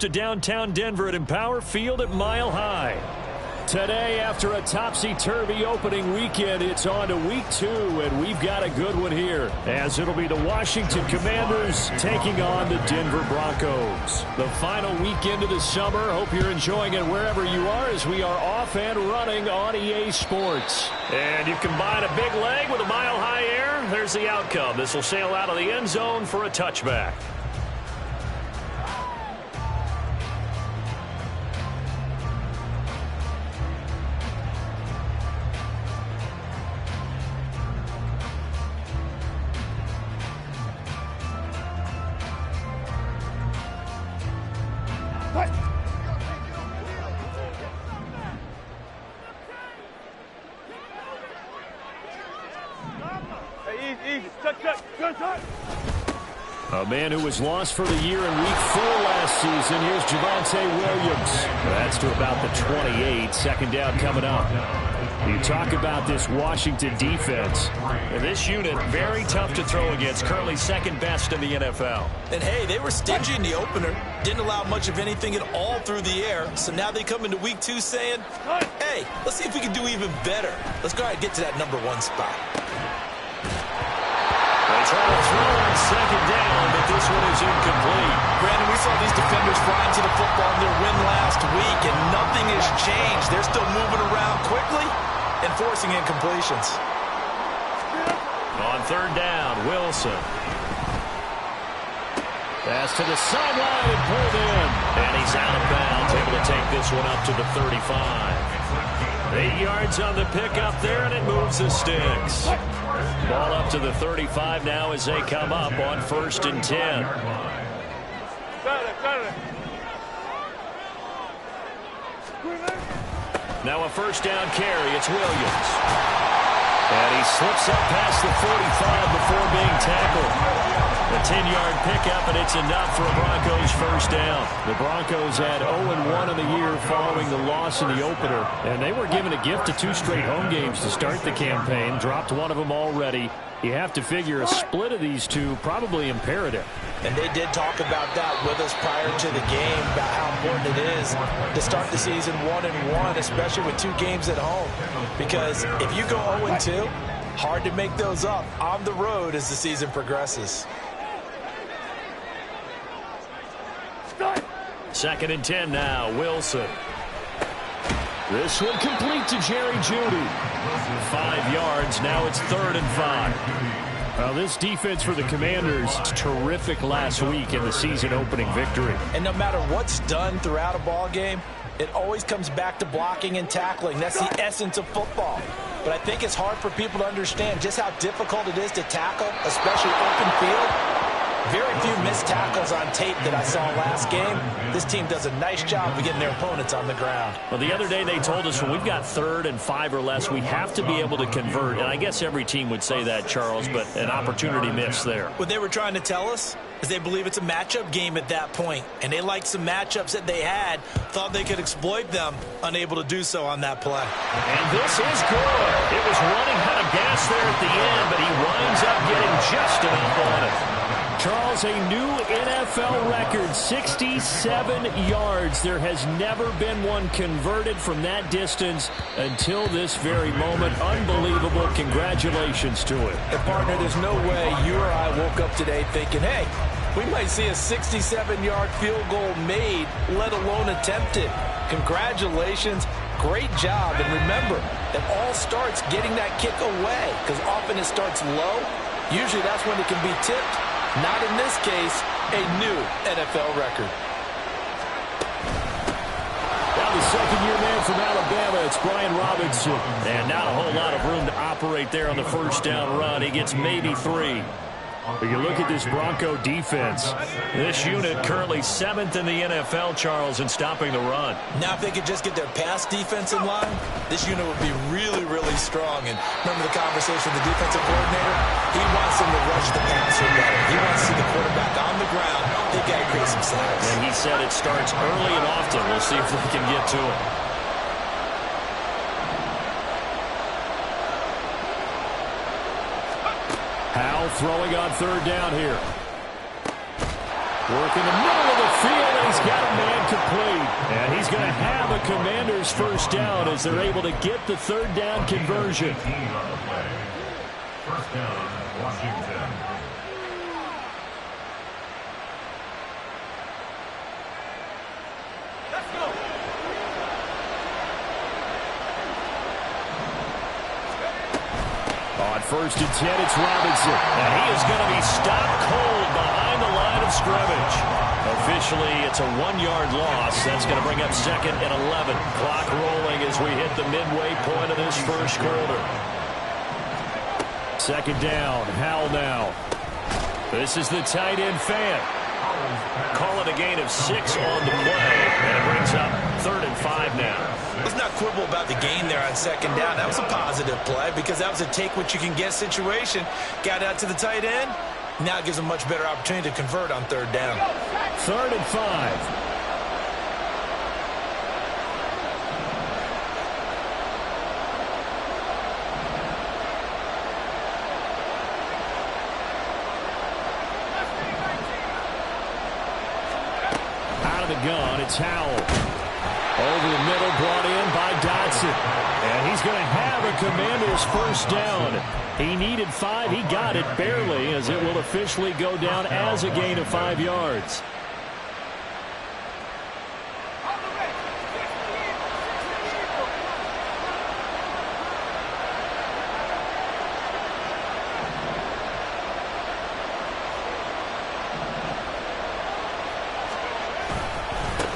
To downtown Denver at Empower Field at Mile High. Today, after a topsy-turvy opening weekend, it's on to week 2, and we've got a good one here, as it'll be the Washington Commanders taking on the Denver Broncos. The final weekend of the summer. Hope you're enjoying it wherever you are, as we are off and running on EA Sports. And you combine a big leg with a mile-high air, there's the outcome. This will sail out of the end zone for a touchback. A man who was lost for the year in Week 4 last season. Here's Javonte Williams. That's to about the 28. Second down coming up. You talk about this Washington defense. And this unit, very tough to throw against. Currently second best in the NFL. And hey, they were stingy in the opener. Didn't allow much of anything at all through the air. So now they come into Week 2 saying, hey, let's see if we can do even better. Let's go ahead and get to that number 1 spot. They try to throw on second down, but this one is incomplete. Brandon, we saw these defenders flying to the football in their win last week, and nothing has changed. They're still moving around quickly and forcing incompletions. On third down, Wilson. Pass to the sideline and pulled in. And he's out of bounds, able to take this one up to the 35. 8 yards on the pickup there, and it moves the sticks. Ball up to the 35 now as they come up on 1st and 10. Now a first down carry. It's Williams. And he slips up past the 45 before being tackled. A 10-yard pickup, and it's enough for a Broncos first down. The Broncos had 0-1 in the year following the loss in the opener, and they were given a gift of 2 straight home games to start the campaign. Dropped one of them already. You have to figure a split of these two probably imperative. And they did talk about that with us prior to the game, about how important it is to start the season 1-1, especially with 2 games at home. Because if you go 0-2, hard to make those up on the road as the season progresses. 2nd and 10 now, Wilson. This one complete to Jerry Jeudy. 5 yards, now it's 3rd and 5. Well, this defense for the Commanders, terrific last week in the season-opening victory. And no matter what's done throughout a ball game, it always comes back to blocking and tackling. That's the essence of football. But I think it's hard for people to understand just how difficult it is to tackle, especially open field. Very few missed tackles on tape that I saw last game. This team does a nice job of getting their opponents on the ground. Well, the other day they told us when we've got 3rd and 5 or less, we have to be able to convert. And I guess every team would say that, Charles, but an opportunity missed there. What they were trying to tell us is they believe it's a matchup game at that point. And they liked some matchups that they had, thought they could exploit them, unable to do so on that play. And this is good. It was running out of gas there at the end, but he winds up getting just enough on it. Charles, a new NFL record, 67 yards. There has never been one converted from that distance until this very moment. Unbelievable. Congratulations to it. And partner, there's no way you or I woke up today thinking, hey, we might see a 67-yard field goal made, let alone attempted. Congratulations. Great job. And remember, it all starts getting that kick away, because often it starts low. Usually that's when it can be tipped. Not in this case, a new NFL record. Now the second-year man from Alabama, it's Brian Robinson. And not a whole lot of room to operate there on the first down run. He gets maybe 3. But you look at this Bronco defense. This unit currently 7th in the NFL, Charles, in stopping the run. Now if they could just get their pass defense in line, this unit would be really, really strong. And remember the conversation with the defensive coordinator? He wants them to rush the passer better. He wants to see the quarterback on the ground. They've got to create some sacks. And he said it starts early and often. We'll see if they can get to it. Howell throwing on third down here. Work in the middle of the field, and he's got a man complete. And he's going to have a Commanders first down as they're able to get the third down conversion. First down, Washington. Let's go. On 1st and 10, it's Robinson. And he is going to be stopped cold behind the line of scrimmage. Officially, it's a 1-yard loss. That's going to bring up 2nd and 11. Clock rolling as we hit the midway point of this first quarter. 2nd down. Howell now. This is the tight end fan. Call it a gain of 6 on the play. And it brings up 3rd and 5 now. Let's not quibble about the gain there on 2nd down. That was a positive play because that was a take-what-you-can-get situation. Got out to the tight end. Now it gives a much better opportunity to convert on 3rd down. 3rd and 5. The gun, it's Howell. Over the middle, brought in by Dotson. And he's going to have a Commanders first down. He needed 5. He got it barely, as it will officially go down as a gain of 5 yards.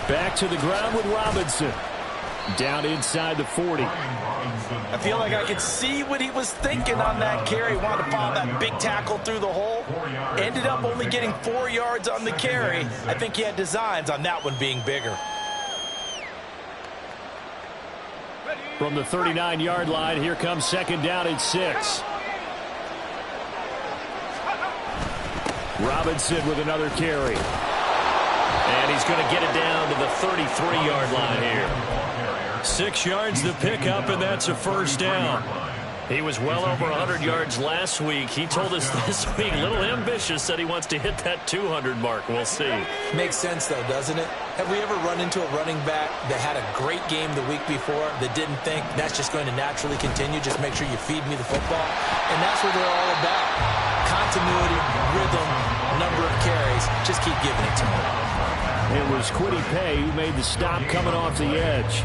Back to the ground with Robinson. Down inside the 40. I feel like I could see what he was thinking on that carry. Wanted to follow that big tackle through the hole. Ended up only getting 4 yards on the carry. I think he had designs on that one being bigger. From the 39-yard line, here comes 2nd down and 6. Robinson with another carry. And he's going to get it down to the 33-yard line here. 6 yards to pick up, and that's a first down. He was well over 100 yards last week. He told us this week, a little ambitious, said he wants to hit that 200 mark. We'll see. Makes sense, though, doesn't it? Have we ever run into a running back that had a great game the week before that didn't think that's just going to naturally continue? Just make sure you feed me the football. And that's what they're all about. Continuity, rhythm, number of carries. Just keep giving it to him. It was Kwity Paye who made the stop coming off the edge.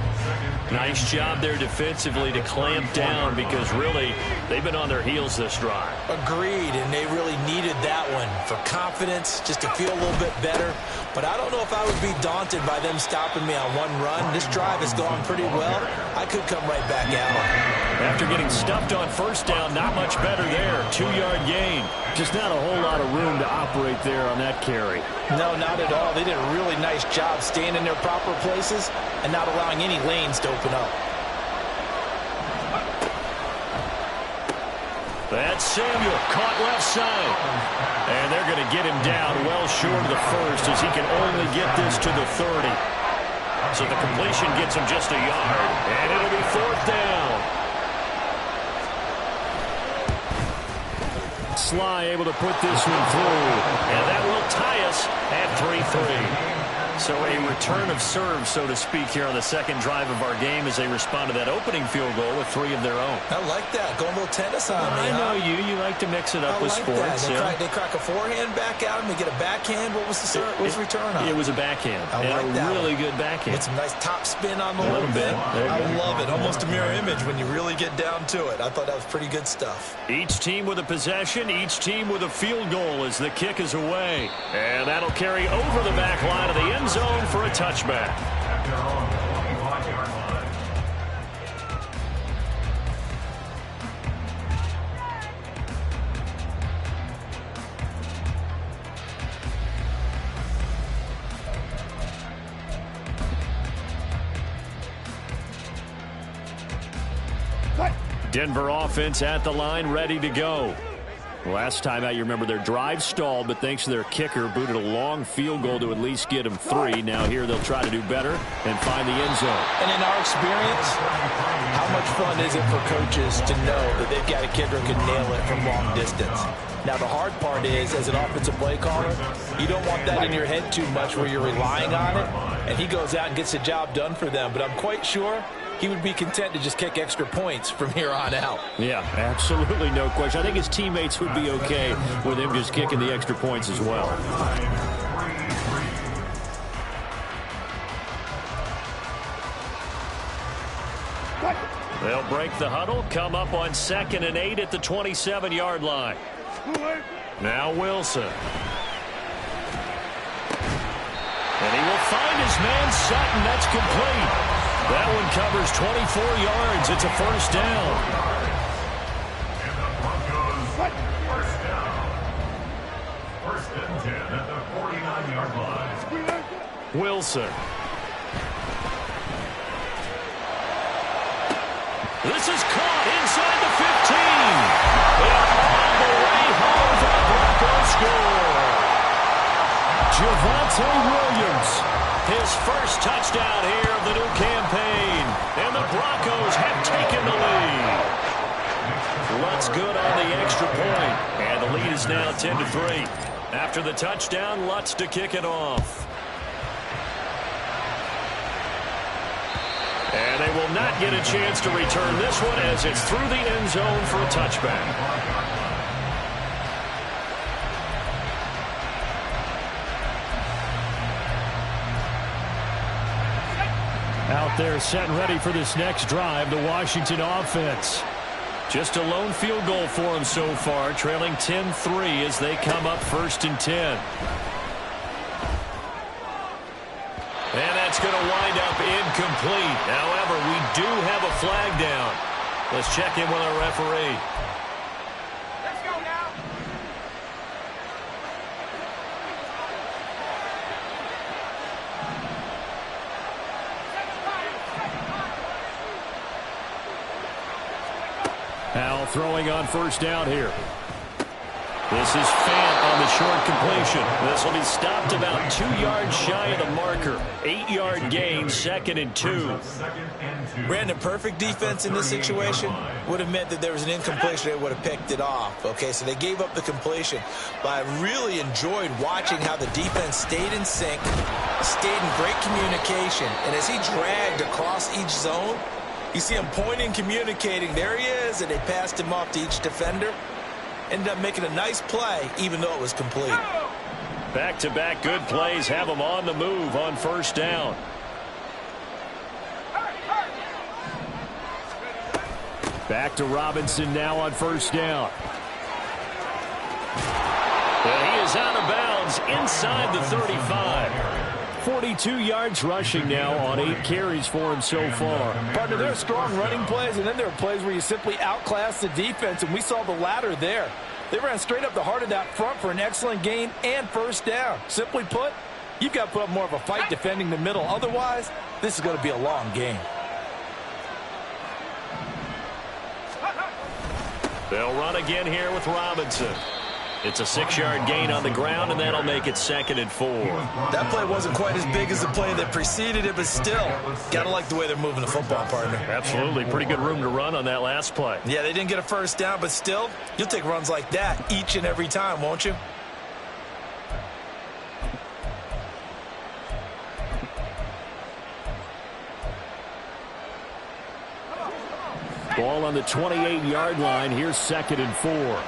Nice job there defensively to clamp down because really they've been on their heels this drive. Agreed, and they really needed that one for confidence, just to feel a little bit better. But I don't know if I would be daunted by them stopping me on one run. This drive has gone pretty well. I could come right back out. After getting stuffed on first down, not much better there. 2-yard gain. Just not a whole lot of room to operate there on that carry. No, not at all. They did a really nice job staying in their proper places and not allowing any lanes to open up. That's Samuel, caught left side. And they're going to get him down well short of the first as he can only get this to the 30. So the completion gets him just a yard. And it'll be 4th down. Sly able to put this one through. And that will tie us at 3-3. So a return of serve, so to speak, here on the second drive of our game as they respond to that opening field goal with 3 of their own. I like that. Going a little tennis on me. I know you. You like to mix it up with sports. They crack a forehand back at him. They get a backhand. What was the serve? What was the return on? It was a backhand. I like that. Really good backhand. With some nice top spin on the whole bit. I love it. Almost a mirror image when you really get down to it. I thought that was pretty good stuff. Each team with a possession. Each team with a field goal as the kick is away. And that'll carry over the back line of the end zone for a touchback. Denver offense at the line, ready to go. Last time out, you remember their drive stalled, but thanks to their kicker, booted a long field goal to at least get them 3. Now here they'll try to do better and find the end zone. And in our experience, how much fun is it for coaches to know that they've got a kicker who can nail it from long distance? Now, the hard part is, as an offensive play caller, you don't want that in your head too much where you're relying on it, and he goes out and gets the job done for them. But I'm quite sure he would be content to just kick extra points from here on out. Yeah, absolutely no question. I think his teammates would be okay with him just kicking the extra points as well. They'll break the huddle, come up on 2nd and 8 at the 27-yard line. Now Wilson. And he will find his man Sutton. That's complete. That one covers 24 yards. It's a first down. And the Broncos first down. 1st and 10 at the 49-yard line. Wilson. This is caught inside the 15. And all the way home for the Broncos score. Javonte Williams, his first touchdown here of the new campaign. And the Broncos have taken the lead. Lutz good on the extra point. And the lead is now 10-3. After the touchdown, Lutz to kick it off. And they will not get a chance to return this one as it's through the end zone for a touchback. Out there set and ready for this next drive, the Washington offense. Just a lone field goal for them so far, trailing 10-3 as they come up 1st and 10. And that's going to wind up incomplete. However, we do have a flag down. Let's check in with our referee. Let's go now. Al throwing on 1st down here. This is Fant on the short completion. This will be stopped about 2 yards shy of the marker. 8-yard gain, 2nd and 2. Brandon, perfect defense in this situation would have meant that there was an incompletion. They would have picked it off. Okay, so they gave up the completion. But I really enjoyed watching how the defense stayed in sync, stayed in great communication. And as he dragged across each zone, you see him pointing, communicating. There he is, and they passed him off to each defender. Ended up making a nice play, even though it was complete. Back-to-back good plays have them on the move on 1st down. Back to Robinson now on 1st down. And he is out of bounds inside the 35. 42 yards rushing now on 8 carries for him so far. Partner, there are strong running plays, and then there are plays where you simply outclass the defense, and we saw the latter there. They ran straight up the heart of that front for an excellent gain and 1st down. Simply put, you've got to put up more of a fight defending the middle. Otherwise, this is going to be a long game. They'll run again here with Robinson. It's a 6-yard gain on the ground, and that'll make it 2nd and 4. That play wasn't quite as big as the play that preceded it, but still, got to like the way they're moving the football, partner. Absolutely. Pretty good room to run on that last play. Yeah, they didn't get a 1st down, but still, you'll take runs like that each and every time, won't you? Ball on the 28-yard line. Here's 2nd and 4.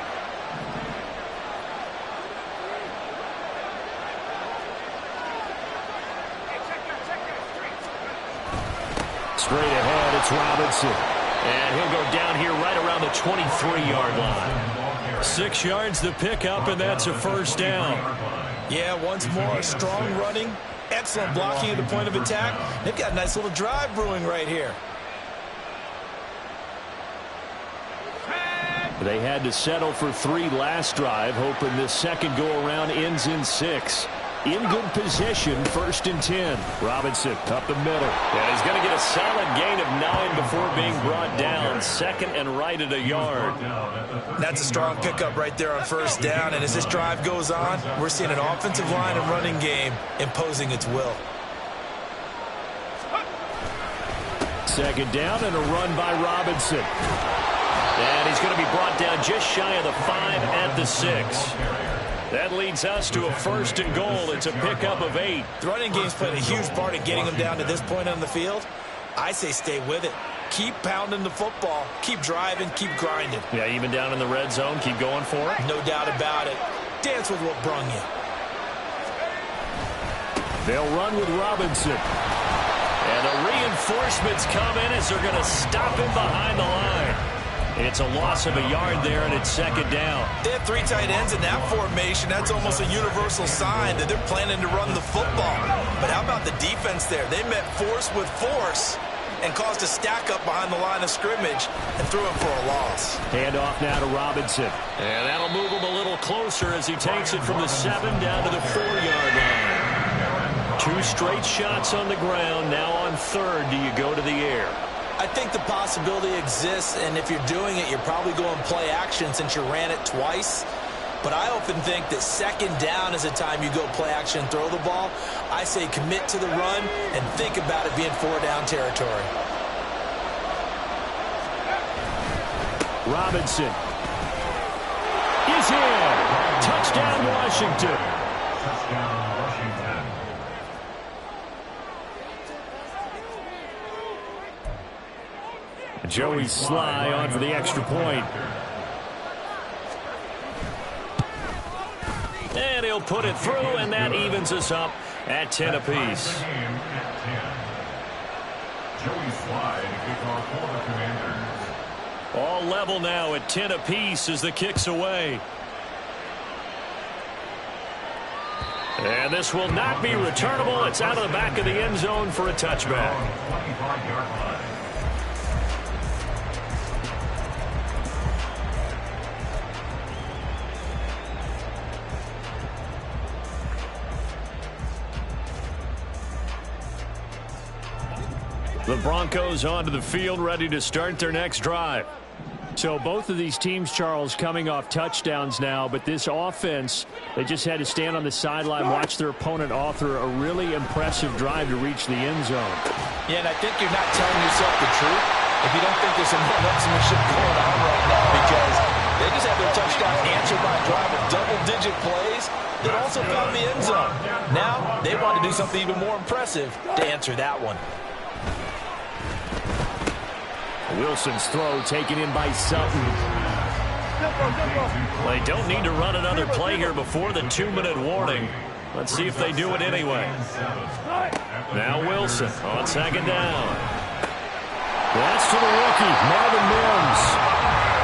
Straight ahead, it's Robinson. And he'll go down here right around the 23-yard line. 6 yards the pickup, and that's a 1st down. Yeah, once more, strong running, excellent blocking at the point of attack. They've got a nice little drive brewing right here. They had to settle for 3 last drive, hoping this second go-around ends in 6. In good position, 1st and 10. Robinson up the middle. And he's going to get a solid gain of 9 before being brought down. 2nd and right at a yard. That's a strong pickup right there on 1st down. And as this drive goes on, we're seeing an offensive line and running game imposing its will. 2nd down and a run by Robinson. And he's going to be brought down just shy of the 5 at the 6. That leads us to a 1st and goal. It's a pickup of 8. The running game's played a huge part in getting them down to this point on the field. I say stay with it. Keep pounding the football. Keep driving. Keep grinding. Yeah, even down in the red zone, keep going for it. No doubt about it. Dance with what brung you. They'll run with Robinson. And the reinforcements come in as they're going to stop him behind the line. It's a loss of a yard there, and it's 2nd down. They have 3 tight ends in that formation. That's almost a universal sign that they're planning to run the football. But how about the defense there? They met force with force and caused a stack up behind the line of scrimmage and threw him for a loss. Hand off now to Robinson. And that'll move him a little closer as he takes it from the 7 down to the 4-yard line. 2 straight shots on the ground. Now on 3rd, do you go to the air? I think the possibility exists, and if you're doing it, you're probably going play action since you ran it twice. But I often think that 2nd down is the time you go play action and throw the ball. I say commit to the run and think about it being 4-down territory. Robinson is in. Touchdown, Washington. Touchdown, Washington. Joey Sly on for the extra point. And he'll put it through, and that evens us up at 10 apiece. Joey Sly, the kickoff for the Commanders. All level now at 10 apiece as the kick's away. And this will not be returnable. It's out of the back of the end zone for a touchback. 25-yard line. The Broncos onto the field, ready to start their next drive. So both of these teams, Charles, coming off touchdowns now, but this offense, they just had to stand on the sideline, watch their opponent author a really impressive drive to reach the end zone. Yeah, and I think you're not telling yourself the truth if you don't think there's some one-upsmanship going on right now, because they just had their touchdown answered by a drive of double-digit plays that also found the end zone. Now they want to do something even more impressive to answer that one. Wilson's throw taken in by Sutton. They don't need to run another play here before the 2-minute warning. Let's see if they do it anyway. Now Wilson on 2nd down. That's to the rookie, Marvin Mims.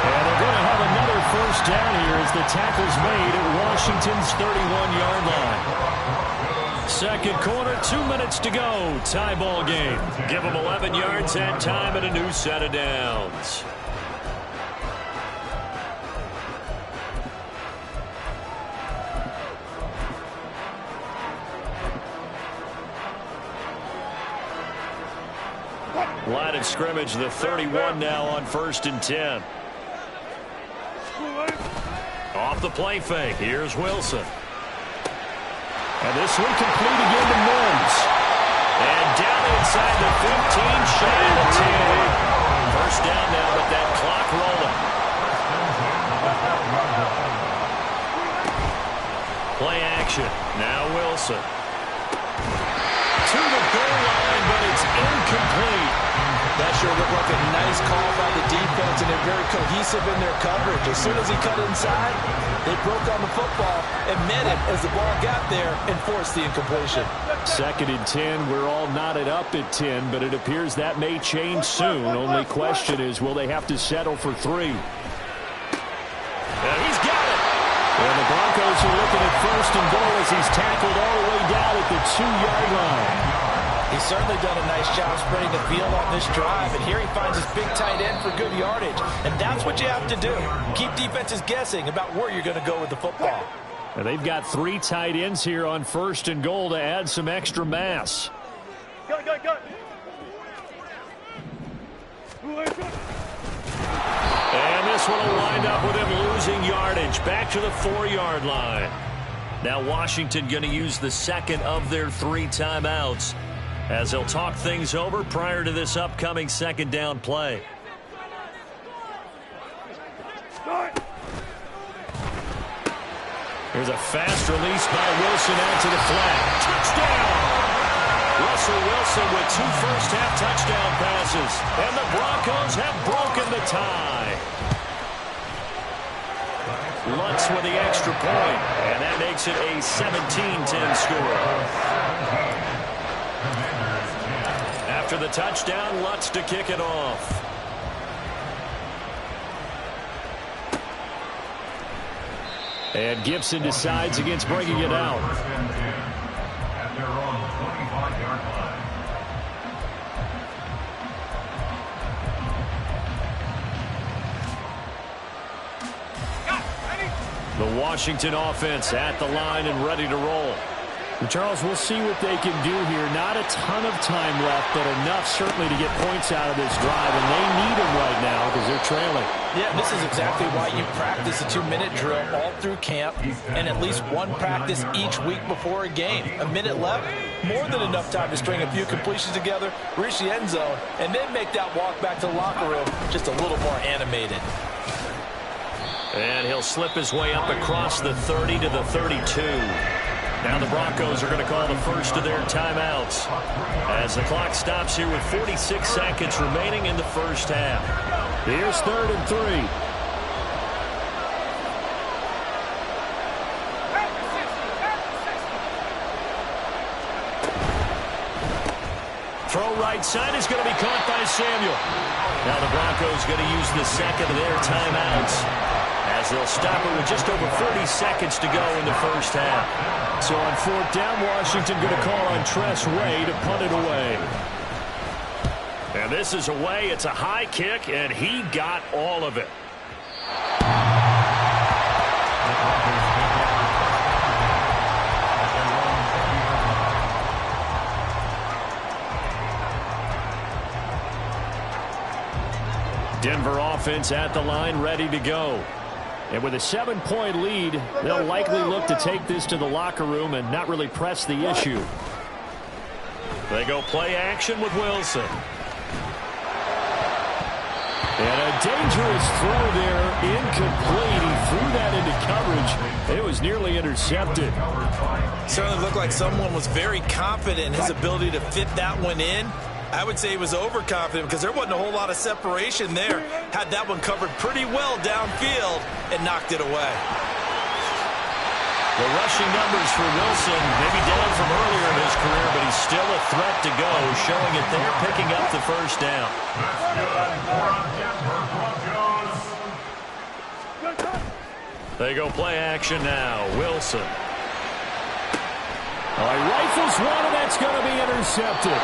And they're going to have another 1st down here as the tackle's made at Washington's 31-yard line. 2nd quarter, 2 minutes to go. Tie ball game. Give them 11 yards at time and a new set of downs. Line of scrimmage, the 31 now on 1st and 10. Off the play fake. Here's Wilson. And this one complete again to Mims. And down inside the 15, shy of the 10. 1st down now, but that clock rolling. Play action. Now Wilson. To the goal line, but it's incomplete. That sure looked like a nice call by the defense, and they're very cohesive in their coverage. As soon as he cut inside, they broke on the football and met him as the ball got there and forced the incompletion. 2nd and 10. We're all knotted up at 10, but it appears that may change soon. Only question is, will they have to settle for 3? And he's got it. And the Broncos are looking at 1st and goal as he's tackled all the way down at the 2-yard line. He's certainly done a nice job spreading the field on this drive, and here he finds his big tight end for good yardage. And that's what you have to do. Keep defenses guessing about where you're going to go with the football. And they've got 3 tight ends here on 1st and goal to add some extra mass. Go. And this one will wind up with him losing yardage back to the 4-yard line. Now Washington going to use the 2nd of their 3 timeouts as they'll talk things over prior to this upcoming 2nd down play. Here's a fast release by Wilson out to the flat. Touchdown! Russell Wilson with 2 first-half touchdown passes. And the Broncos have broken the tie. Lutz with the extra point. And that makes it a 17-10 score. After the touchdown, Lutz to kick it off. And Gibson decides against bringing it out. At their own 25-yard line. The Washington offense at the line and ready to roll. And Charles, we'll see what they can do here. Not a ton of time left, but enough certainly to get points out of this drive, and they need them right now because they're trailing. Yeah, this is exactly why you practice a 2-minute drill all through camp and at least one practice each week before a game. A minute left, more than enough time to string a few completions together, reach the end zone, and then make that walk back to the locker room just a little more animated. And he'll slip his way up across the 30 to the 32. Now the Broncos are going to call the first of their timeouts as the clock stops here with 46 seconds remaining in the first half. Here's 3rd and 3. Throw right side is going to be caught by Samuel. Now the Broncos going to use the second of their timeouts as they'll stop it with just over 40 seconds to go in the first half. So on 4th down, Washington going to call on Tress Way to punt it away. And this is away. It's a high kick, and he got all of it. Denver offense at the line, ready to go. And with a 7-point lead, they'll likely look to take this to the locker room and not really press the issue. They go play action with Wilson. And a dangerous throw there, incomplete. He threw that into coverage. It was nearly intercepted. Certainly looked like someone was very confident in his ability to fit that one in. I would say he was overconfident because there wasn't a whole lot of separation there. Had that one covered pretty well downfield and knocked it away. The rushing numbers for Wilson maybe down from earlier in his career, but he's still a threat to go, showing it they're picking up the first down. They go play action now. Wilson. Oh, he rifles one, and that's going to be intercepted.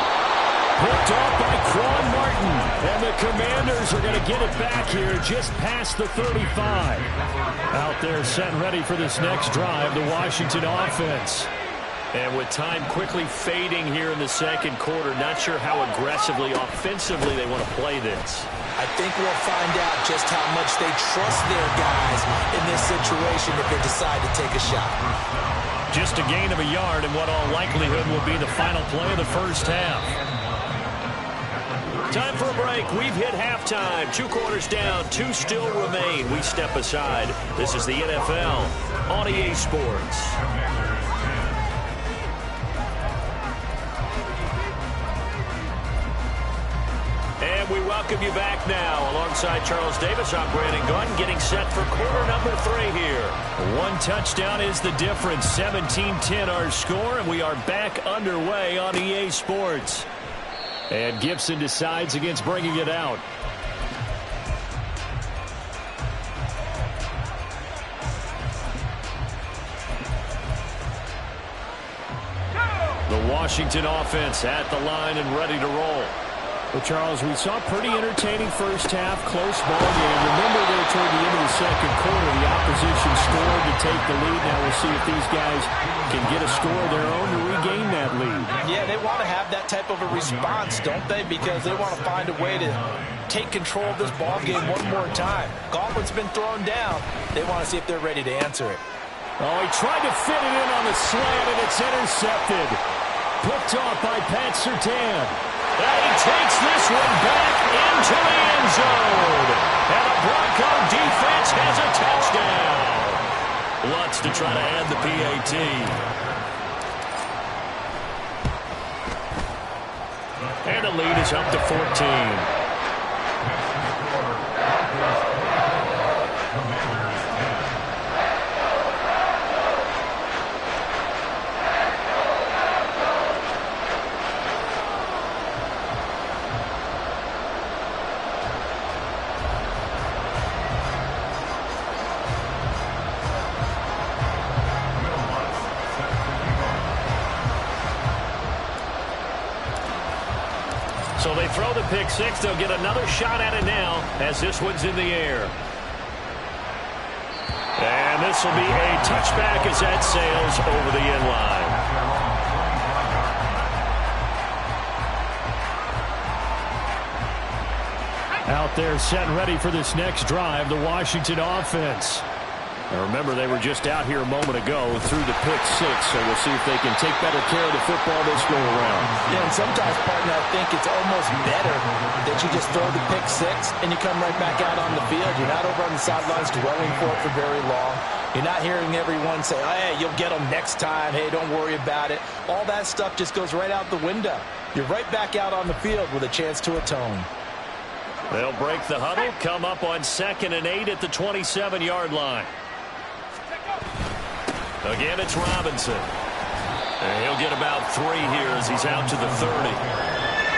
Picked off by Quan Martin. And the Commanders are going to get it back here just past the 35. Out there set ready for this next drive, the Washington offense. And with time quickly fading here in the second quarter, not sure how aggressively, offensively they want to play this. I think we'll find out just how much they trust their guys in this situation if they decide to take a shot. Just a gain of a yard in what all likelihood will be the final play of the first half. Time for a break. We've hit halftime. 2 quarters down. 2 still remain. We step aside. This is the NFL on EA Sports. And we welcome you back now. Alongside Charles Davis, I'm Brandon Gordon, getting set for quarter number 3 here. 1 touchdown is the difference. 17-10 our score, and we are back underway on EA Sports. And Gibson decides against bringing it out. The Washington offense at the line and ready to roll. Well, Charles, we saw a pretty entertaining first half, close ball game. Remember there toward the end of the second quarter, the opposition scored to take the lead. Now we'll see if these guys can get a score of their own to regain that lead. Yeah, they want to have that type of a response, don't they? Because they want to find a way to take control of this ball game one more time. Gauntlet's been thrown down. They want to see if they're ready to answer it. Oh, he tried to fit it in on the slant, and it's intercepted. Picked off by Pat Surtain. And he takes this one back into the end zone. And the Bronco defense has a touchdown. Lutz to try to add the PAT. And the lead is up to 14. So they throw the pick six. They'll get another shot at it now as this one's in the air. And this will be a touchback as that sails over the end line. Out there set and ready for this next drive, the Washington offense. Now remember, they were just out here a moment ago through the pick six, so we'll see if they can take better care of the football this go around. Yeah, and sometimes, partner, I think it's almost better that you just throw the pick six and you come right back out on the field. You're not over on the sidelines dwelling for it for very long. You're not hearing everyone say, oh, hey, you'll get them next time. Hey, don't worry about it. All that stuff just goes right out the window. You're right back out on the field with a chance to atone. They'll break the huddle, come up on 2nd and 8 at the 27-yard line. Again, it's Robinson. And he'll get about 3 here as he's out to the 30.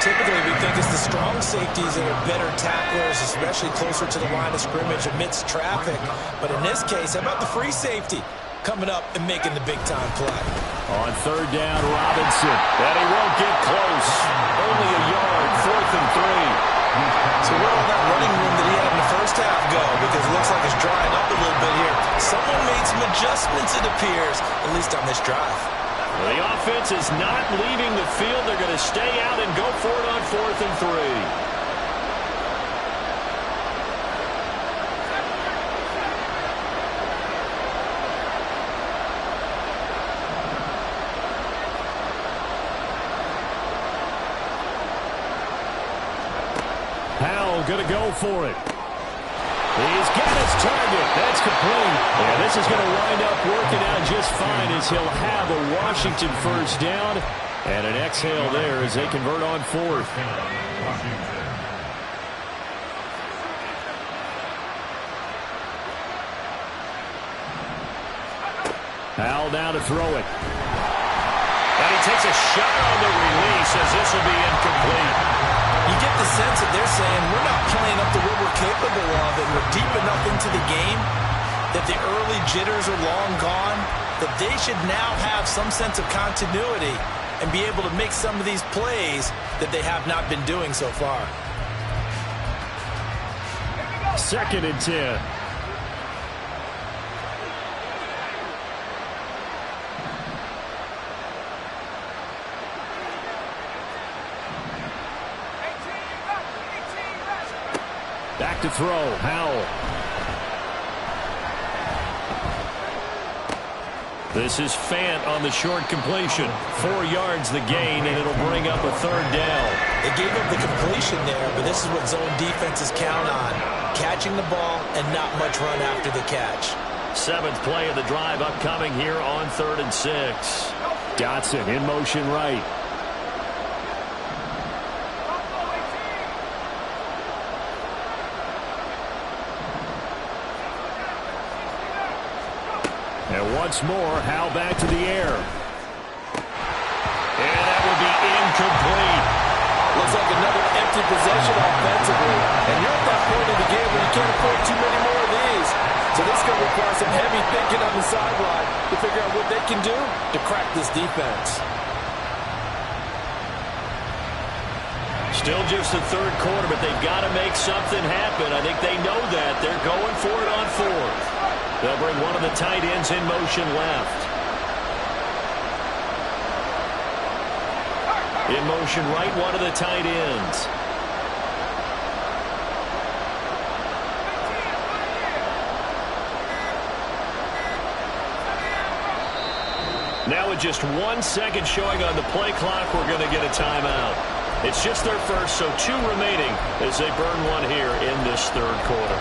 Typically, we think it's the strong safeties that are better tacklers, especially closer to the line of scrimmage amidst traffic. But in this case, how about the free safety coming up and making the big-time play? On 3rd down, Robinson. And he won't get close. Only a yard, 4th and 3. So where all that running room that he had in the first half go? Because it looks like it's drying up a little bit here. Someone made some adjustments, it appears, at least on this drive. Well, the offense is not leaving the field. They're going to stay out and go for it on 4th and 3. Going to go for it. He's got his target. That's complete. And this is going to wind up working out just fine as he'll have a Washington first down. And an exhale there as they convert on 4th. Howell now to throw it. And he takes a shot on the release as this will be incomplete. You get the sense that they're saying we're not playing up to what we're capable of, and we're deep enough into the game that the early jitters are long gone, that they should now have some sense of continuity and be able to make some of these plays that they have not been doing so far. 2nd and 10. Back to throw, Howell. This is Fant on the short completion. 4 yards the gain, and it'll bring up a 3rd down. They gave up the completion there, but this is what zone defenses count on. Catching the ball and not much run after the catch. 7th play of the drive upcoming here on 3rd and 6. Dotson in motion right. And once more, Howell back to the air. And that will be incomplete. Looks like another empty possession offensively. And you're at that point of the game where you can't afford too many more of these. So this is going to require some heavy thinking on the sideline to figure out what they can do to crack this defense. Still just the 3rd quarter, but they've got to make something happen. I think they know that. They're going for it on 4th. They'll bring one of the tight ends in motion left. In motion right, one of the tight ends. Now with just 1 second showing on the play clock, we're going to get a timeout. It's just their first, so 2 remaining as they burn one here in this 3rd quarter.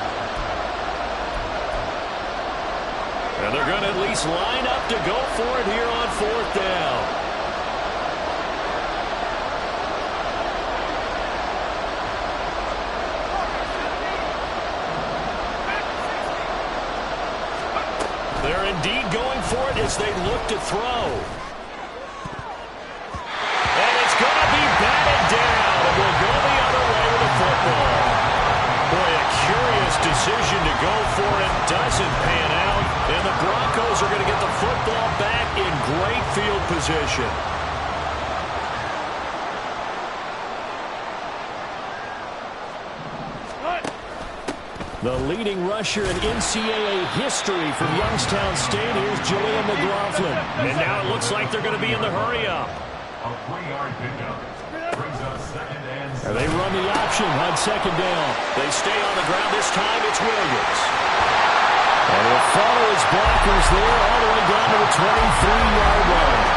And they're going to at least line up to go for it here on 4th down. They're indeed going for it as they look to throw. And it's going to be batted down, and we'll go the other way with the football. Boy, a curious decision to go for it. Doesn't pan out, and the Broncos are going to get the football back in great field position. The leading rusher in NCAA history from Youngstown State, here's Julian McLaughlin. And now it looks like they're going to be in the hurry-up. A 3-yard pickup brings up 2nd and 7. They run the option on 2nd down. They stay on the ground. This time it's Williams. And will follow his blockers there all the way down to the 23-yard line.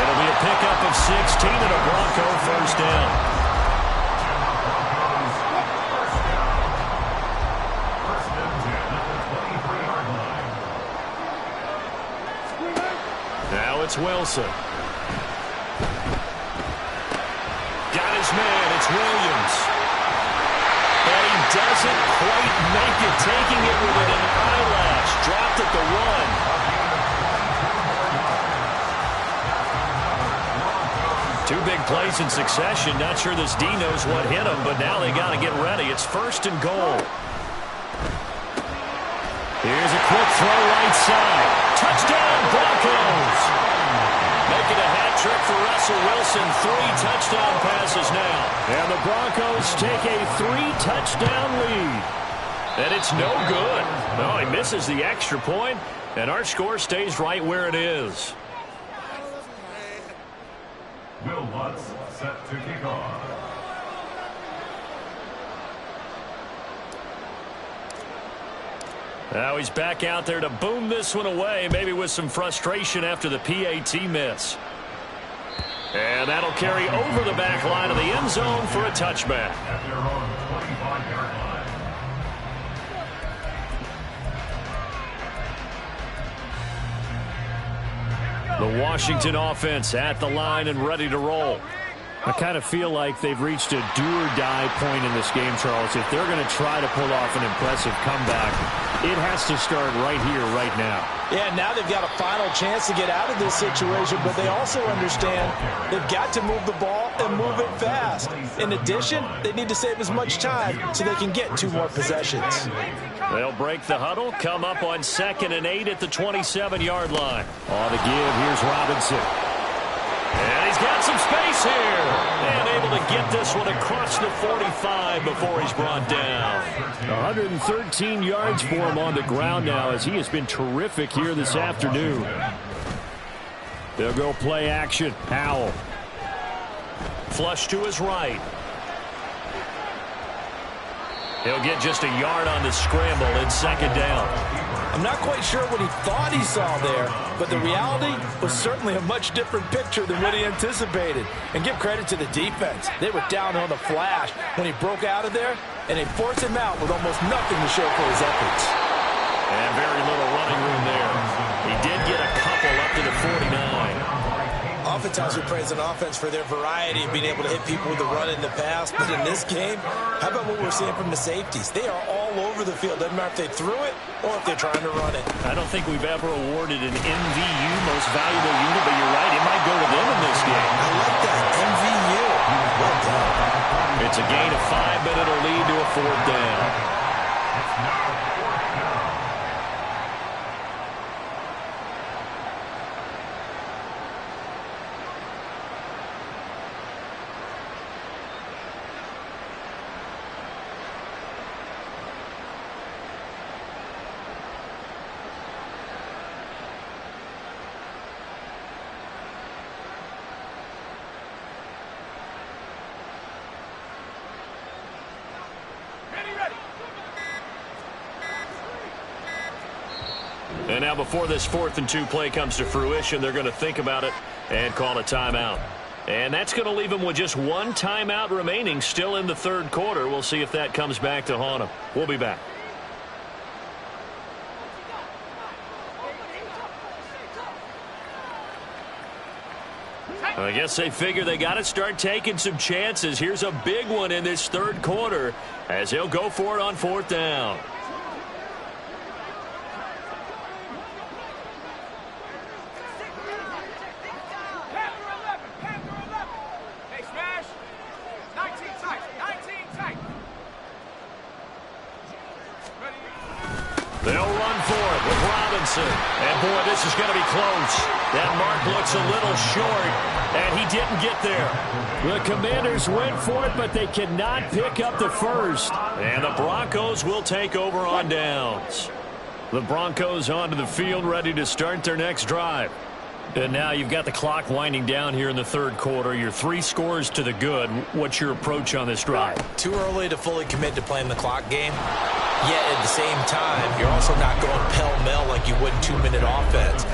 It'll be a pickup of 16 and a Bronco first down. Now it's Wilson. Got his man. It's Williams. And he doesn't quite make it, taking it within an eyelash. Dropped at the 1. 2 big plays in succession. Not sure this D knows what hit him, but now they got to get ready. It's 1st and goal. Here's a quick throw right side. Touchdown, Broncos. Making a hat trick for Russell Wilson. 3 touchdown passes now. And the Broncos take a 3-touchdown lead. And it's no good. No, he misses the extra point, and our score stays right where it is. Will Lutz set to kick off. Now he's back out there to boom this one away, maybe with some frustration after the PAT miss. And that'll carry over the back line of the end zone for a touchback. At their own 25-yard line. The Washington offense at the line and ready to roll. I kind of feel like they've reached a do-or-die point in this game, Charles. If they're going to try to pull off an impressive comeback, it has to start right here, right now. Yeah, now they've got a final chance to get out of this situation, but they also understand they've got to move the ball and move it fast. In addition, they need to save as much time so they can get 2 more possessions. They'll break the huddle, come up on 2nd and 8 at the 27-yard line. On the give, here's Robinson. And he's got some space here. And able to get this one across the 45 before he's brought down. 113 yards for him on the ground now as he has been terrific here this afternoon. They'll go play action. Howell. Flush to his right. He'll get just a yard on the scramble in 2nd down. I'm not quite sure what he thought he saw there, but the reality was certainly a much different picture than what he anticipated. And give credit to the defense. They were down on the flash when he broke out of there, and they forced him out with almost nothing to show for his efforts. And very little running room there. He did get a couple up to the 49. Oftentimes we praise an offense for their variety of being able to hit people with the run in the pass, but in this game, how about what we're seeing from the safeties? They are all over the field. Doesn't matter if they threw it or if they're trying to run it. I don't think we've ever awarded an MVU, most valuable unit, but you're right, it might go to them in this game. I like that, MVU. Well done. It's a gain of 5, but it'll lead to a 4th down. And now before this 4th and 2 play comes to fruition, they're going to think about it and call a timeout. And that's going to leave them with just 1 timeout remaining still in the 3rd quarter. We'll see if that comes back to haunt them. We'll be back. I guess they figure they got to start taking some chances. Here's a big one in this third quarter as he'll go for it on fourth down. Hey, smash. 19 tight. 19 tight. They'll run for it with Robinson. And, boy, this is going to be close. That mark looks a little short, and he didn't get there. The Commanders went for it, but they cannot pick up the first. And the Broncos will take over on downs. The Broncos onto the field, ready to start their next drive. And now you've got the clock winding down here in the third quarter. You're 3 scores to the good. What's your approach on this drive? Too early to fully commit to playing the clock game. Yet at the same time, you're also not going pell-mell like you would in 2-minute offense.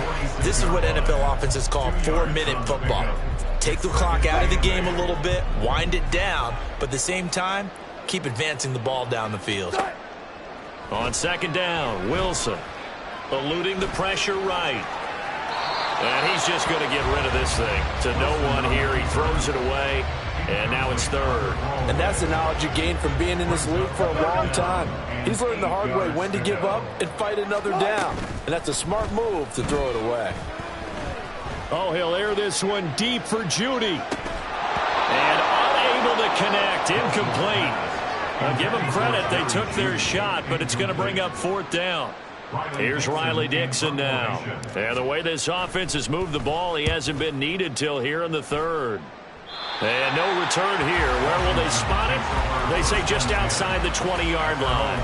This is what NFL offenses call 4-minute football. Take the clock out of the game a little bit, wind it down, but at the same time, keep advancing the ball down the field. On second down, Wilson eluding the pressure right. And he's just going to get rid of this thing. To no one here. He throws it away. And now it's third. And that's the knowledge you gain from being in this league for a long time. He's learned the hard way when to give up and fight another down. And that's a smart move to throw it away. Oh, he'll air this one deep for Judy. And unable to connect. Incomplete. I'll give them credit. They took their shot, but it's going to bring up fourth down. Here's Riley Dixon now. And the way this offense has moved the ball, he hasn't been needed till here in the third. And no return here. Where will they spot it? They say just outside the 20-yard line.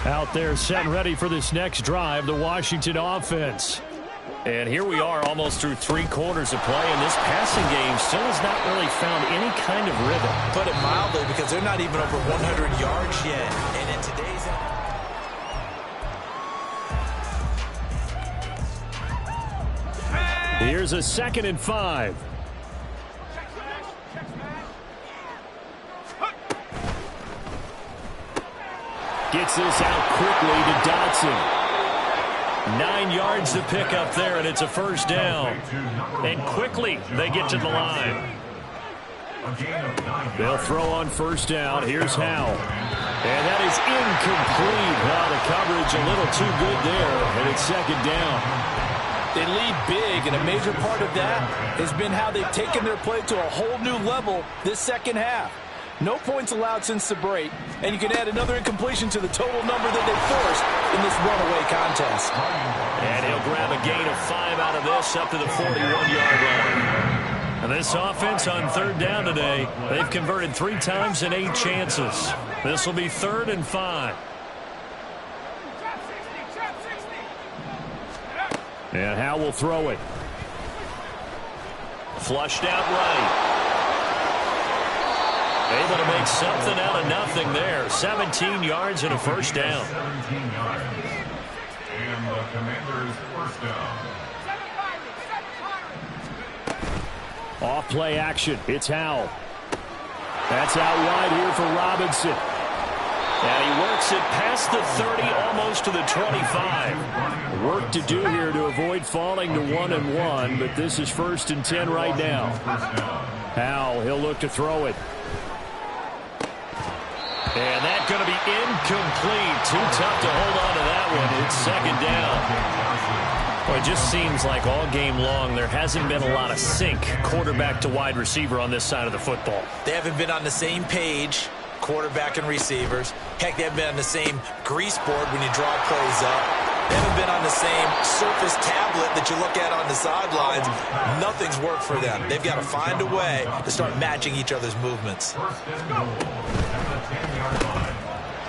Out there set and ready for this next drive, the Washington offense. And here we are almost through 3 quarters of play, and this passing game still has not really found any kind of rhythm. Put it mildly, because they're not even over 100 yards yet. And in today's... Here's a 2nd and 5. Gets this out quickly to Dotson. 9 yards to pick up there, and it's a first down. And quickly they get to the line. They'll throw on first down. Here's Howell. And that is incomplete. Well, the coverage a little too good there, and it's 2nd down. They lead big, and a major part of that has been how they've taken their play to a whole new level this second half. No points allowed since the break, and you can add another incompletion to the total number that they forced in this runaway contest. And he'll grab a gain of 5 out of this up to the 41-yard line. And this offense on third down today, they've converted 3 times in 8 chances. This will be 3rd and 5. And Howe will throw it. Flushed out right. Able to make something out of nothing there. 17 yards and a first down. 17 yards. And the Commanders' first down. Off play action. It's Howell. That's out wide here for Robinson. And he works it past the 30, almost to the 25. Work to do here to avoid falling to 1-1, but this is 1st and 10 right now. Howell, he'll look to throw it. And that's going to be incomplete. Too tough to hold on to that one. It's 2nd down. Well, it just seems like all game long there hasn't been a lot of sync quarterback to wide receiver on this side of the football. They haven't been on the same page, quarterback and receivers. Heck, they haven't been on the same grease board when you draw plays up. They haven't been on the same Surface tablet that you look at on the sidelines. Nothing's worked for them. They've got to find a way to start matching each other's movements.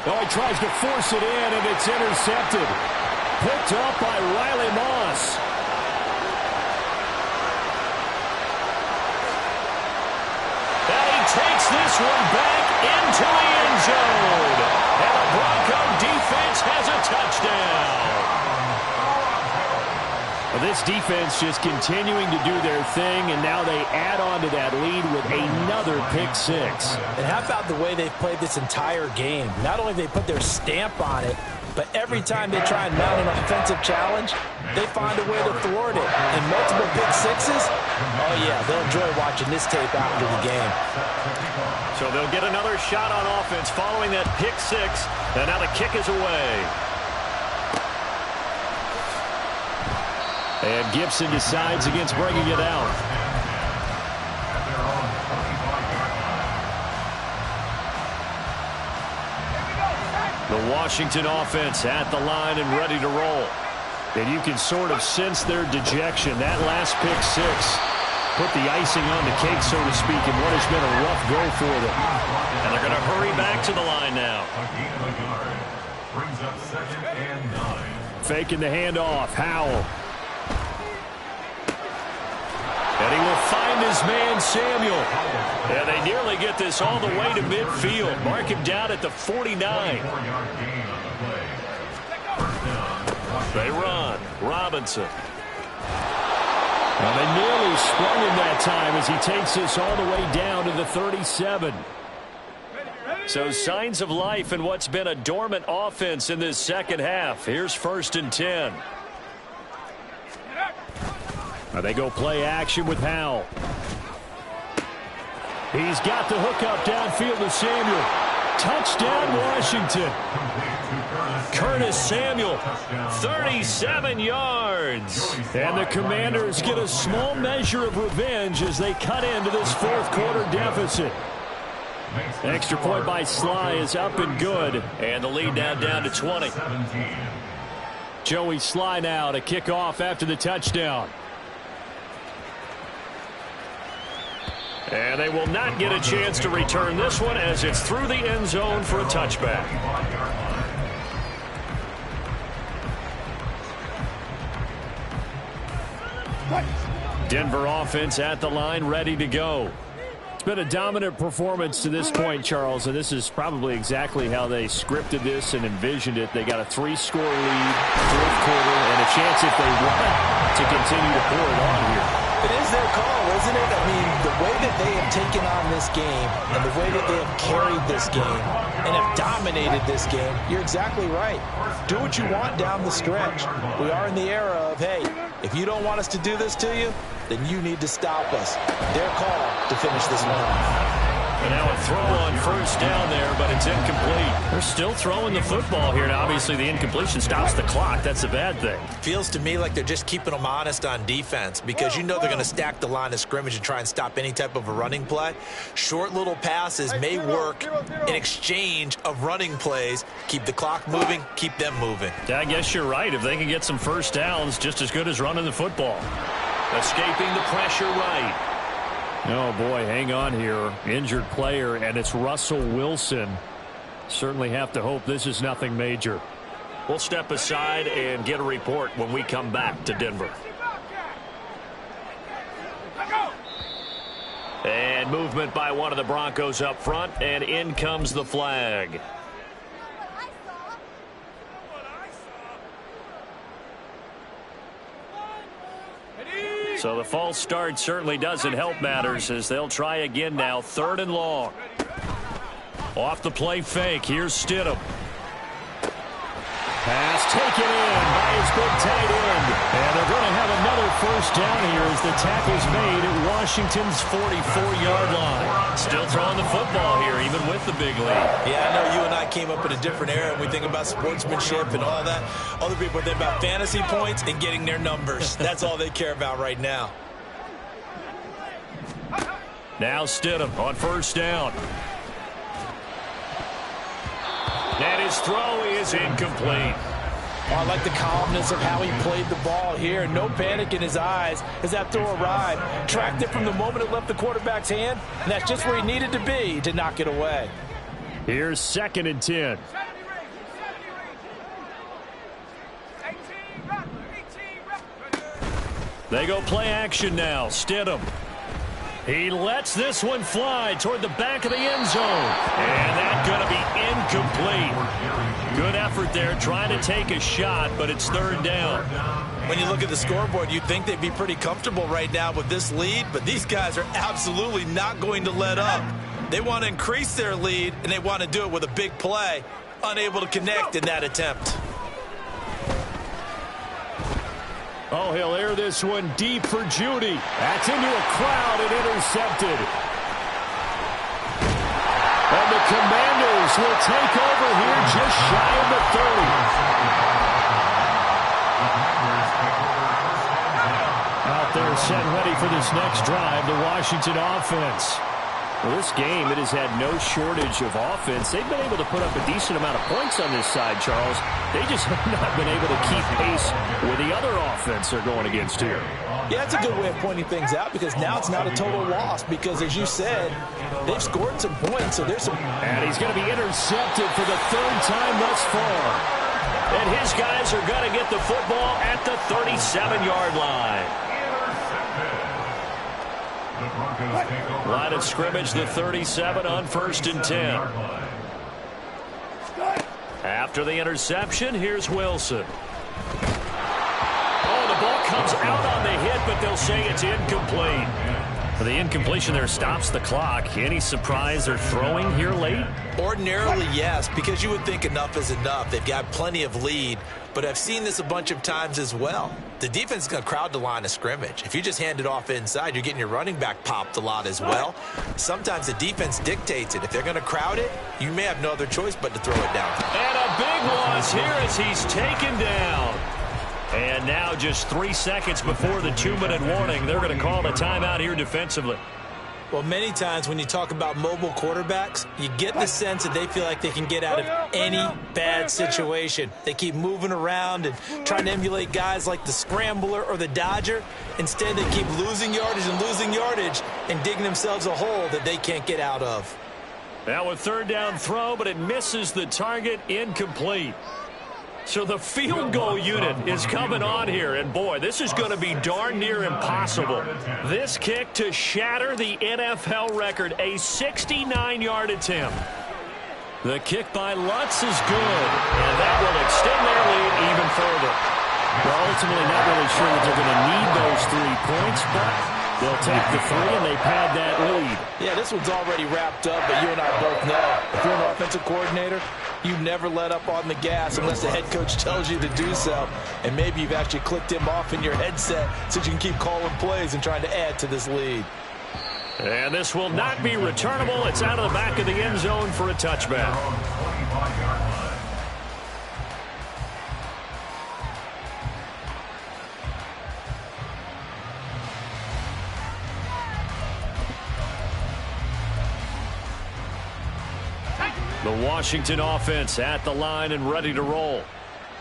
Oh, he tries to force it in, and it's intercepted. Picked up by Riley Moss. And he takes this one back into the end zone. And the Bronco defense has a touchdown. this defense just continuing to do their thing, and now they add on to that lead with another pick six. And how about the way they've played this entire game? Not only have they put their stamp on it, but every time they try and mount an offensive challenge, they find a way to thwart it. And multiple pick sixes, oh yeah, they'll enjoy watching this tape after the game. So they'll get another shot on offense following that pick six, and now the kick is away. And Gibson decides against bringing it out. The Washington offense at the line and ready to roll. And you can sort of sense their dejection. That last pick six put the icing on the cake, so to speak, in what has been a rough go for them. And they're going to hurry back to the line now. Brings up 2nd and 9. Faking the handoff. Howell. And he will find his man, Samuel. And they nearly get this all the way to midfield. Mark him down at the 49. They run. Robinson. Well, they nearly sprung him that time as he takes this all the way down to the 37. So signs of life in what's been a dormant offense in this second half. Here's 1st and 10. Now they go play action with Howell. He's got the hookup downfield to Samuel. Touchdown, Washington. Curtis Samuel, 37 yards. And the Commanders get a small measure of revenge as they cut into this fourth quarter deficit. Extra point by Sly is up and good. And the lead now down to 20. Joey Sly now to kick off after the touchdown. And they will not get a chance to return this one as it's through the end zone for a touchback. Denver offense at the line, ready to go. It's been a dominant performance to this point, Charles, and this is probably exactly how they scripted this and envisioned it. They got a 3-score lead, fourth quarter, and a chance if they want to continue to pour it on here. It is their call, isn't it? I mean, the way that they have taken on this game and the way that they have carried this game and have dominated this game, you're exactly right. Do what you want down the stretch. We are in the era of, hey, if you don't want us to do this to you, then you need to stop us. Their call to finish this one off. And now a throw on first down there, but it's incomplete. They're still throwing the football here. Now, obviously, the incompletion stops the clock. That's a bad thing. Feels to me like they're just keeping them honest on defense because you know they're going to stack the line of scrimmage and try and stop any type of a running play. Short little passes may work in exchange of running plays. Keep the clock moving, keep them moving. Yeah, I guess you're right. If they can get some first downs, just as good as running the football. Escaping the pressure right. Oh, boy, hang on here. Injured player, and it's Russell Wilson. Certainly have to hope this is nothing major. We'll step aside and get a report when we come back to Denver. And movement by one of the Broncos up front, and in comes the flag. So the false start certainly doesn't help matters as they'll try again now. 3rd and long. Off the play fake. Here's Stidham. Pass taken in by his big tight end. And they're going to have another first down here as the tackle's made at Washington's 44-yard line. Still throwing the football here, even with the big lead. Yeah, I know you and I came up in a different era and we think about sportsmanship and all that. Other people think about fantasy points and getting their numbers. That's all they care about right now. Now Stidham on first down. And his throw is incomplete. Oh, I like the calmness of how he played the ball here. No panic in his eyes as that throw arrived. Tracked it from the moment it left the quarterback's hand, and that's just where he needed to be to knock it away. Here's 2nd and 10. They go play action now. Stidham. He lets this one fly toward the back of the end zone. And that's going to be incomplete. Good effort there trying to take a shot, but it's 3rd down. When you look at the scoreboard, you'd think they'd be pretty comfortable right now with this lead, but these guys are absolutely not going to let up. They want to increase their lead, and they want to do it with a big play. Unable to connect in that attempt. Oh, he'll air this one deep for Judy. That's into a crowd and intercepted. And the Commanders will take over here just shy of the 30. Out there set ready for this next drive, the Washington offense. Well, this game, it has had no shortage of offense. They've been able to put up a decent amount of points on this side, Charles. They just have not been able to keep pace with the other offense they're going against here. Yeah, that's a good way of pointing things out because now it's not a total loss because, as you said, they've scored some points, so there's some... And he's going to be intercepted for the third time thus far. And his guys are going to get the football at the 37-yard line. Line of scrimmage, the 37 on 1st and 10. After the interception, here's Wilson. Oh, the ball comes out on the hit, but they'll say it's incomplete. The incompletion there stops the clock. Any surprise they're throwing here late? Ordinarily, yes, because you would think enough is enough. They've got plenty of lead, but I've seen this a bunch of times as well. The defense is going to crowd the line of scrimmage. If you just hand it off inside, you're getting your running back popped a lot as well. Sometimes the defense dictates it. If they're going to crowd it, you may have no other choice but to throw it down. And a big loss here as he's taken down. And now just 3 seconds before the 2-minute warning, they're going to call a timeout here defensively. Well, many times when you talk about mobile quarterbacks, you get the sense that they feel like they can get out of any bad situation. They keep moving around and trying to emulate guys like the Scrambler or the Dodger. Instead, they keep losing yardage and digging themselves a hole that they can't get out of. Now a third down throw, but it misses the target, incomplete. So the field goal unit is coming on here, and boy, this is going to be darn near impossible. This kick to shatter the NFL record, a 69-yard attempt. The kick by Lutz is good, and that will extend their lead even further. Well, ultimately not really sure that they're going to need those 3 points, but they'll take the 3 and they pad that lead. Yeah, this one's already wrapped up, but you and I both know if you're an offensive coordinator, you never let up on the gas unless the head coach tells you to do so. And maybe you've actually clicked him off in your headset so you can keep calling plays and trying to add to this lead. And this will not be returnable. It's out of the back of the end zone for a touchback. The Washington offense at the line and ready to roll.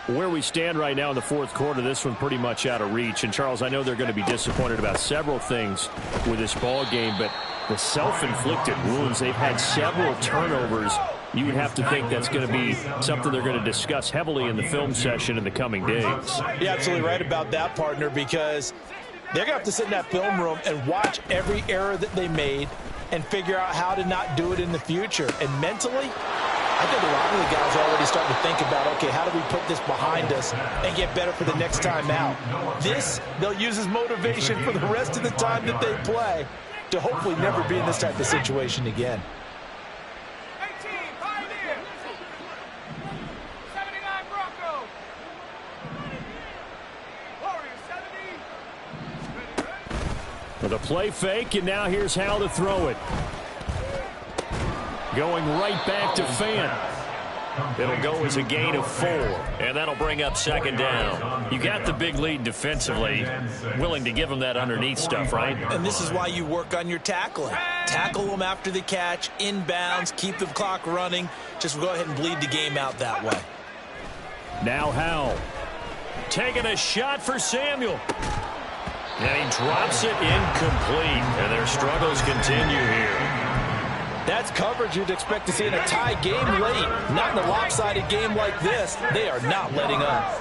Where we stand right now in the fourth quarter, this one pretty much out of reach. And, Charles, I know they're going to be disappointed about several things with this ball game, but the self-inflicted wounds, they've had several turnovers. You would have to think that's going to be something they're going to discuss heavily in the film session in the coming days. You're absolutely right about that, partner, because they're going to have to sit in that film room and watch every error that they made and figure out how to not do it in the future. And mentally, I think a lot of the guys are already starting to think about, okay, how do we put this behind us and get better for the next time out? This, they'll use as motivation for the rest of the time that they play to hopefully never be in this type of situation again. 18, Pioneer. 79, Bronco. Warriors, 70. With a play fake, and now here's how to throw it. Going right back to Fant. It'll go as a gain of 4, and that'll bring up second down. You got the big lead defensively, willing to give them that underneath stuff, right? And this is why you work on your tackling. Tackle them after the catch, inbounds, keep the clock running. Just go ahead and bleed the game out that way. Now Howell. Taking a shot for Samuel. And he drops it incomplete, and their struggles continue here. That's coverage you'd expect to see in a tie game late. Not in a lopsided game like this. They are not letting up.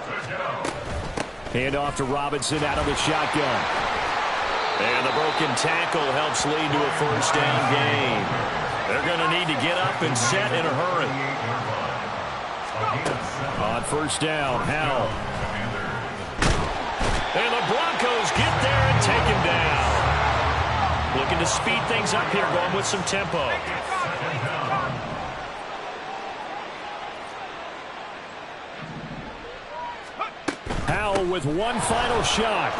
Hand off to Robinson out of the shotgun. And the broken tackle helps lead to a first down gain. They're going to need to get up and set in a hurry. On first down, Howell. And the Broncos get there and take him down. Looking to speed things up here, going with some tempo. Howell with one final shot.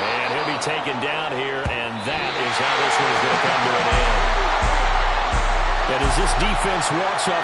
And he'll be taken down here, and that is how this one is going to come to an end. And as this defense walks off